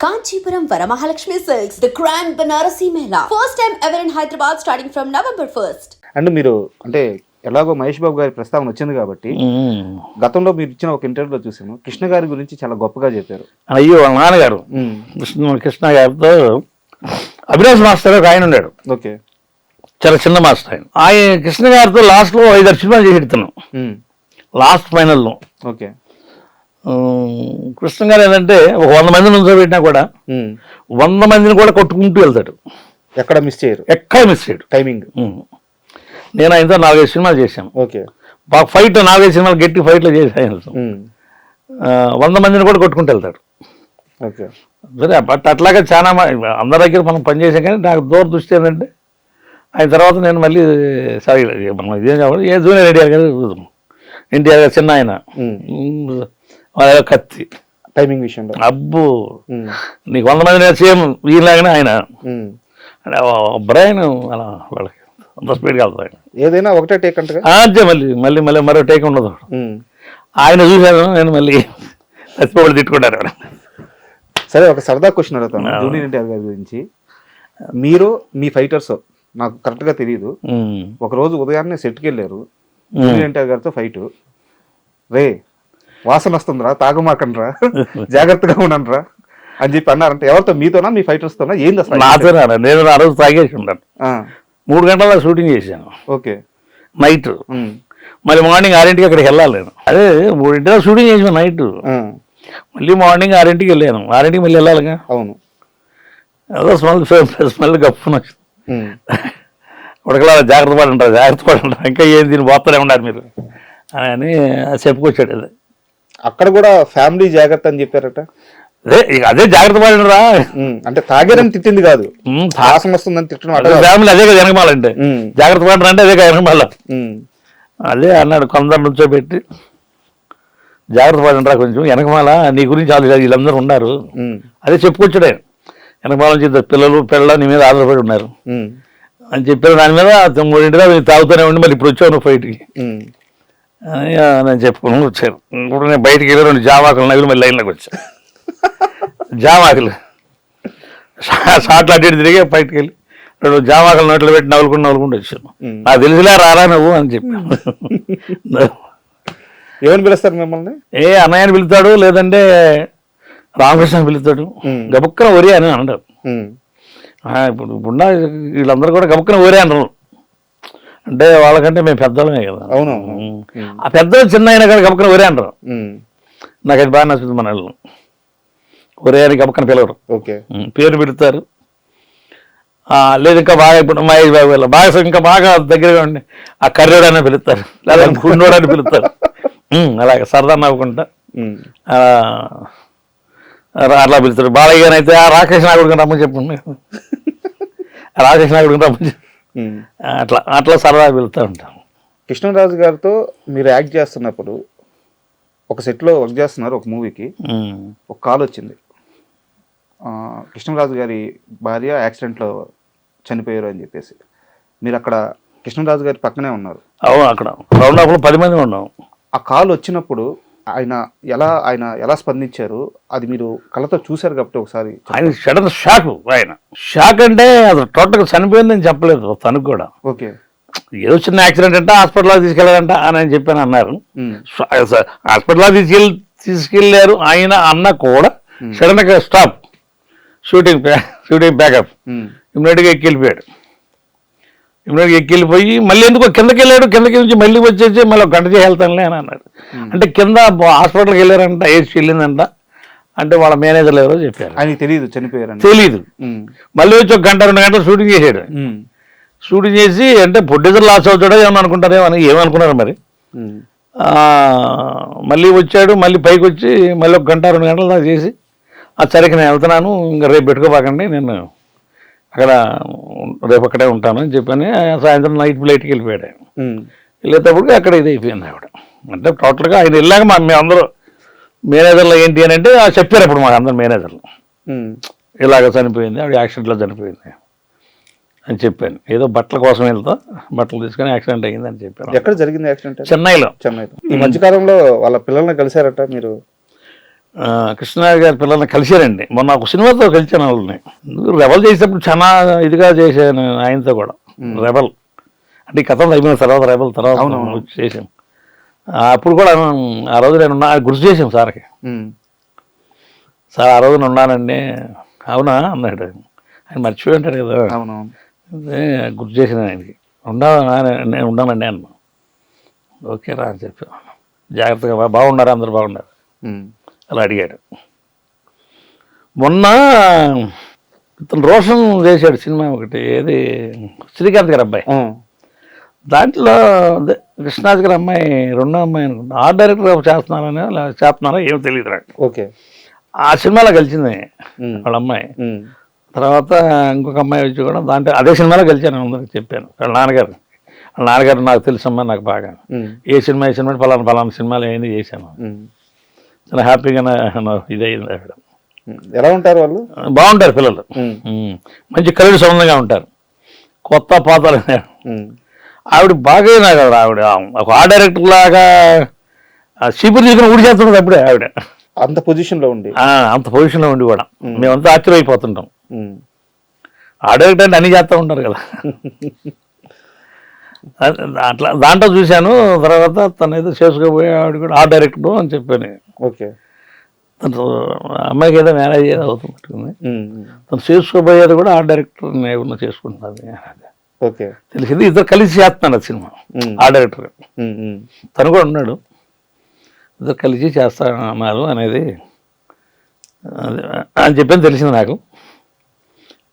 Kanchipuram Varamahalakshmi Silks, the Grand Banarasi Mela. First time ever in Hyderabad starting from November 1st. And మీరు అంటే ఎలాగో మహేష్ బాబు గారి ప్రస్తావన వచ్చింది కాబట్టి గతంలో మీరు ఇచ్చిన ఒక ఇంటర్వ్యూలో చూసాను కృష్ణ గారి గురించి చాలా గొప్పగా చెప్పారు. అయ్యో వాళ్ళ నాన్నగారు కృష్ణ గారితో అభిలాష్ మాస్టర్ గారు ఆయన ఉన్నాడు. ఓకే, చాలా చిన్న మాస్టర్ ఆయన కృష్ణ గారితో లాస్ట్లో 5-6 సినిమాలు చేసి ఎడుతున్నాం లాస్ట్ ఫైనల్లో. ఓకే, కృష్ణ గారు ఏంటంటే ఒక 100 మందిని ఉంచబెట్టినా కూడా 100 మందిని కూడా కొట్టుకుంటూ వెళ్తాడు, ఎక్కడ మిస్ చేయరు, ఎక్కడ మిస్ చేయడు టైమింగ్. నేను ఆయనతో 4-5 సినిమాలు చేశాను. ఓకే, బాగా ఫైట్ 4-5 సినిమాలు గట్టి ఫైట్లో చేశాను. 100 మందిని కూడా కొట్టుకుంటూ వెళ్తాడు. ఓకే, సరే బట్ అట్లాగే చాలా అందరి దగ్గర మనం పనిచేసాం. కానీ నాకు దూరదృష్టి ఏంటంటే ఆయన తర్వాత నేను మళ్ళీ సారీ మనం ఇదేం చెప్పాలి, ఏ జూనియర్ ఎన్టీఆర్ గారు ఎన్టీఆర్ గారు చిన్న ఆయన కత్తి టైమింగ్ విషయంలో అబ్బు నీకు 100 మంది సేమ్ వీళ్ళలాగానే ఆయన బ్రెయిన్ అలా వాళ్ళకి అంత స్పీడ్గా వెళ్తారు. ఆయన ఏదైనా ఒకటే టేక్ అంటే అంతే, మళ్ళీ మరో టేక్ ఉండదు. ఆయన చూశాను నేను మళ్ళీ చచ్చిపోయి తిట్టుకుంటారు. సరే, ఒక సరదా క్వశ్చన్ అడుగుతాను జూనియర్ ఎన్టీఆర్ గారి గురించి. మీరు మీ ఫైటర్స్ నాకు కరెక్ట్గా తెలియదు, ఒకరోజు ఉదయాన్నే సెట్కి వెళ్ళారు, జూనియర్ ఎన్టీఆర్ గారితో ఫైట్. రే వాసన వస్తుందిరా, తాగమాకండ్రా, జాగ్రత్తగా ఉండరా అని చెప్పి అన్నారంటే ఎవరితో, మీతోనా మీ ఫైటర్స్తోనా, ఏంది అసలు? నాతోనా, నేను ఆ రోజు తాగేసి ఉంటాను. 3 గంటల షూటింగ్ చేశాను. ఓకే, నైట్ మళ్ళీ మార్నింగ్ 6ంటికి అక్కడికి వెళ్ళాలి నేను. అదే 3ంటిలో షూటింగ్ చేసాను నైట్, మళ్ళీ మార్నింగ్ 6ంటికి వెళ్ళాను. 6ంటికి మళ్ళీ వెళ్ళాలిగా. అవును, ఏదో స్మెల్ గప్పున ఉడకలా జాగ్రత్త పడంటారు ఇంకా ఏం దీన్ని పోతూనే ఉన్నారు మీరు అని చెప్పుకొచ్చాడు. అది అక్కడ కూడా ఫ్యామిలీ జాగ్రత్త అని చెప్పారట. అదే జాగ్రత్త పడినరా అంటే తాగారని తిట్టింది కాదు, వాసన వస్తుందని తిట్టడం. ఫ్యామిలీ అదే కదా వెనకమాలంటే, జాగ్రత్త పడరా అంటే అదే కదా వెనకమాల. అదే అన్నాడు, కొందరు నుంచోబెట్టి జాగ్రత్త పడినరా కొంచెం వెనకమాల, నీ గురించి వాళ్ళు వీళ్ళందరూ ఉన్నారు. అదే చెప్పుకొచ్చాడు ఆయన. వెనకమాల నుంచి పిల్లలు నీ మీద ఆధారపడి ఉన్నారు అని చెప్పారు. దాని మీద 3ంటిగా తాగుతూనే ఉండి మళ్ళీ ఇప్పుడు వచ్చావు నువ్వు ఫైట్కి నేను చెప్పుకుని వచ్చాను. ఇప్పుడు నేను బయటికి వెళ్ళి 2 జామాకులు నవ్వులు మళ్ళీ లైన్లోకి వచ్చాను. జామాకులు షాట్లు అడ్డు తిరిగి బయటికి వెళ్ళి 2 జామాకులు నోట్లో పెట్టి నవ్వులుకుంటూ వచ్చాను. నాకు తెలిసిలే రారా నువ్వు అని చెప్పాను. ఏమని పిలుస్తారు మిమ్మల్ని? అన్నయ్యని పిలుతాడు, లేదంటే రామకృష్ణ పిలుతాడు. గబుక్కన ఒరే అని అంటారు. ఇప్పుడు వీళ్ళందరూ కూడా గబుక్కన ఒరే అంటారు. అంటే వాళ్ళకంటే మేము పెద్దవాళ్ళమే కదా. అవును, ఆ పెద్దలు చిన్న అయినా కానీ గబుక్కన ఒరే అంటారు. నాకు అది బాగా నచ్చుతుంది. మన వాళ్ళు ఒరే అని గబుక్కన పిలవరు, పేరు పిలుస్తారు. లేదు ఇంకా బాగా ఇప్పుడు మహేష్ బాబు వెళ్ళ బాగా ఇంకా బాగా దగ్గరగా ఉండి ఆ కర్రోడని పిలుస్తారు, లేదా గుండోడని పిలుస్తారు. అలాగే సరదా నవ్వుకుంటా అట్లా పిలుస్తారు. బాలయ్య గారు అయితే రాకేష్ నాయుడు రమ్మని చెప్పండి, రాకేష్ నాయుడు రమ్మని చెప్పి అట్లా సరదా పిలుస్తూ ఉంటాం. కృష్ణరాజు గారితో మీరు యాక్ట్ చేస్తున్నప్పుడు ఒక సెట్లో వర్క్ చేస్తున్నారు, ఒక మూవీకి ఒక కాల్ వచ్చింది. కృష్ణరాజు గారి భార్య యాక్సిడెంట్లో చనిపోయారు అని చెప్పేసి. మీరు అక్కడ కృష్ణరాజు గారి పక్కనే ఉన్నారు. అవును, అక్కడ రౌండ్ అప్పుడు 10 మంది ఉన్నాం. ఆ కాల్ వచ్చినప్పుడు ఆయన ఎలా స్పందించారు, అది మీరు కళ్ళతో చూశారు కాబట్టి ఒకసారి. ఆయన సడన్ షాక్ అంటే అది టోటల్గా చనిపోయిందని చెప్పలేదు తనకు కూడా. ఓకే, ఏదో చిన్న యాక్సిడెంట్ అంటే హాస్పిటల్లో తీసుకెళ్ళారంట అని చెప్పాను అన్నారు. హాస్పిటల్లో తీసుకెళ్ళారు ఆయన అన్న కూడా సడన్ గా స్టాప్, షూటింగ్ బ్యాకప్, ఇమ్మీడియట్గా వెళ్ళిపోయాడు. ఇమ్మీడియట్గా వెళ్ళిపోయి మళ్ళీ ఎందుకో కిందకి వెళ్ళాడు. కిందకి నుంచి మళ్ళీ వచ్చేసి మళ్ళీ 1 గంట చేసి వెళ్తానులే అని అన్నాడు. అంటే కింద హాస్పిటల్కి వెళ్ళారంట, ఏసి వెళ్ళిందంట. అంటే వాళ్ళ మేనేజర్లు ఎవరో చెప్పారు, ఆయనకి తెలియదు చనిపోయారు, తెలీదు. మళ్ళీ వచ్చి 1 గంట 2 గంటలు షూటింగ్ చేశాడు. షూటింగ్ చేసి అంటే ప్రొడ్యూసర్ లాస్ అవుతాడో ఏమని అనుకుంటారేమో అని ఏమనుకున్నారు మరి. మళ్ళీ వచ్చాడు, మళ్ళీ పైకి వచ్చి మళ్ళీ 1 గంట 2 గంటలు దాకా చేసి సరికి నేను వెళ్తున్నాను, ఇంకా రేపు పెట్టుకోబాకండి, నేను అక్కడ రేపు అక్కడే ఉంటాను అని చెప్పని సాయంత్రం నైట్ ఫ్లైట్కి వెళ్ళిపోయాడు. ఆయన వెళ్ళేటప్పుడు అక్కడ ఇది అయిపోయింది ఆవిడ. అంటే టోటల్గా ఆయన వెళ్ళాక మేమందరూ మేనేజర్లు ఏంటి అని అంటే చెప్పారు అప్పుడు మాకు అందరు మేనేజర్లు ఇలాగ చనిపోయింది, ఆవిడ యాక్సిడెంట్లో చనిపోయింది అని చెప్పాను. ఏదో బట్టల కోసం వెళ్తా బట్టలు తీసుకొని యాక్సిడెంట్ అయ్యింది అని చెప్పాను. ఎక్కడ జరిగింది యాక్సిడెంట్? చెన్నైలో. ఈ మధ్యకాలంలో వాళ్ళ పిల్లల్ని కలిశారట మీరు? కృష్ణరాజు గారి పిల్లల్ని కలిశారండి. మొన్న ఒక సినిమాతో కలిసాను వాళ్ళని. రెబల్ చేసేటప్పుడు చాలా ఇదిగా చేశాను ఆయనతో కూడా. రెబల్ అంటే ఈ కథలు అయిపోయిన తర్వాత రెబల్ తర్వాత చేసాం. అప్పుడు కూడా ఆ రోజు నేను గుర్తు చేసాం సార్కి. సార్ ఆ రోజున ఉన్నానండి. అవునా అన్నాడు. ఆయన మర్చిపోయి ఉంటాడు కదా. గుర్తు చేసిన ఆయనకి. నేను ఉన్నానండి అన్నా. ఓకే రా అని చెప్పి జాగ్రత్తగా బాగున్నారు, అందరు బాగున్నారు అలా అడిగాడు. మొన్న ఇతను రోషన్ చేశాడు సినిమా ఒకటి, ఏది శ్రీకాంత్ గారి అబ్బాయి. దాంట్లో కృష్ణరాజు గారి అమ్మాయి రెండో అమ్మాయి అనుకుంటా ఆర్ట్ డైరెక్టర్ చేస్తున్నారా ఏమో తెలియదు నాకు. ఓకే. ఆ సినిమాలో కలిసింది వాళ్ళ అమ్మాయి. తర్వాత ఇంకొక అమ్మాయి వచ్చి కూడా దాంట్లో అదే సినిమాలో కలిసాను. అందరికి చెప్పాను. వాళ్ళ నాన్నగారు నాకు తెలుసమ్మా, నాకు బాగా ఏ సినిమా పలానా సినిమాలు ఏంది చేశాను. చాలా హ్యాపీగా ఇదయింది. ఆవిడ ఎలా ఉంటారు వాళ్ళు? బాగుంటారు పిల్లలు. మంచి కళ్ళు సంబంధంగా ఉంటారు. కొత్త పాతలు ఆవిడ బాగా కదా. ఆవిడ ఒక ఆర్ట్ డైరెక్టర్ లాగా చీపురు తీసుకుని ఊడి చేస్తున్నది అప్పుడే ఆవిడ. అంత పొజిషన్లో ఉండి కూడా మేమంతా ఆశ్చర్యపోతుంటాం. ఆర్ట్ డైరెక్టర్ అంటే అన్ని చేస్తూ ఉంటారు కదా. అట్లా దాంట్లో చూశాను. తర్వాత తను ఏదో చేసుకోబోయే ఆవిడ కూడా ఆర్ట్ డైరెక్టర్ అని చెప్పాను. ఓకే. తను అమ్మాయికి ఏదో మ్యారేజ్ ఏదో అవుతుంది. తను చేసుకోబోయేది కూడా ఆర్ట్ డైరెక్టర్ ఏమన్నా చేసుకుంటున్నది. ఓకే. తెలిసింది. ఇద్దరు కలిసి చేస్తున్నాడు సినిమా. ఆర్ట్ డైరెక్టర్ తను కూడా ఉన్నాడు. ఇద్దరు కలిసి చేస్తున్నారు అనేది అని చెప్పని తెలిసింది నాకు.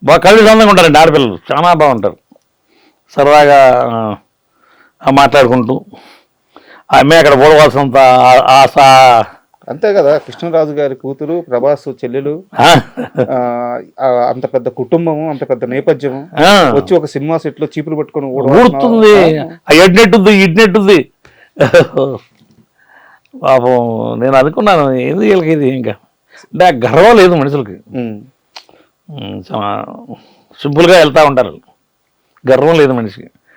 బాగా కళ్ళు సందంగా ఉంటారండి ఆడపిల్లలు, చాలా బాగుంటారు. సరదాగా మాట్లాడుకుంటూ ఆ అమ్మాయి అక్కడ ఓడవలసినంత ఆశ. అంతే కదా. కృష్ణరాజు గారి కూతురు, ప్రభాస్ చెల్లెలు, అంత పెద్ద కుటుంబము, అంత పెద్ద నేపథ్యము వచ్చి ఒక సినిమా సెట్ లో చీపులు పట్టుకొని ఊడుతుంది. ఎడ్నెట్టుంది ఇడ్నెట్టుంది. పాపం నేను అనుకున్నాను ఏంది వీళ్ళకి ఇది. ఇంకా అంటే ఆ గర్వం లేదు మనుషులకి. చాలా సింపుల్గా వెళ్తూ ఉంటారు. గర్వం లేదు మనిషికి.